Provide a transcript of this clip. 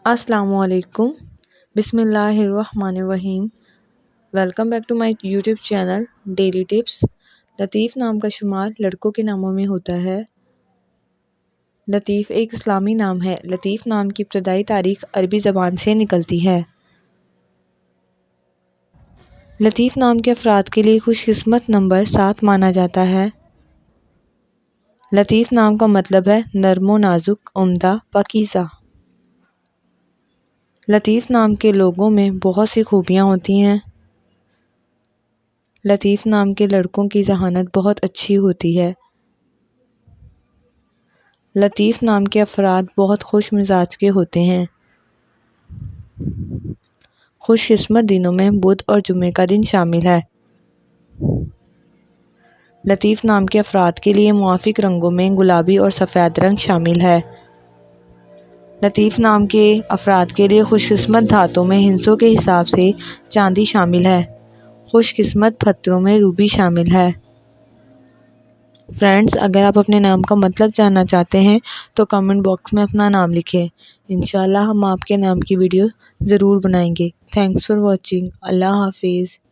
السلام علیکم۔ بسم اللہ الرحمن الرحیم۔ Welcome back to my YouTube channel daily tips. Latif نام کا شمار لڑکوں کے ناموں میں ہوتا ہے۔ لطیف ایک اسلامی نام ہے۔ لطیف نام کی ابتدائی تاریخ عربی زبان سے نکلتی ہے۔ لطیف نام کے افراد کے لیے خوش قسمت نمبر 7 مانا جاتا ہے۔ لطیف نام کا مطلب ہے نرم و نازک، عمدہ، پاکیزہ۔ لطیف نام کے لوگوں میں بہت سی خوبیاں ہوتی ہیں۔ لطیف نام کے لڑکوں کی ذہانت بہت اچھی ہوتی ہے۔ لطیف نام کے افراد بہت خوش مزاج کے ہوتے ہیں۔ خوش قسمت دنوں میں بدھ اور جمعے کا دن شامل ہے۔ لطیف نام کے افراد کے لیے موافق رنگوں میں گلابی اور سفید رنگ شامل ہے۔ لطیف نام کے افراد کے لیے خوش قسمت دھاتوں میں ہندسوں کے حساب سے چاندی شامل ہے۔ خوش قسمت پتھروں میں روبی شامل ہے۔ فرینڈز، اگر آپ اپنے نام کا مطلب جاننا چاہتے ہیں تو کمنٹ باکس میں اپنا نام لکھیں۔ انشاءاللہ ہم آپ کے نام کی ویڈیو ضرور بنائیں گے۔ Thanks for watching. اللہ حافظ۔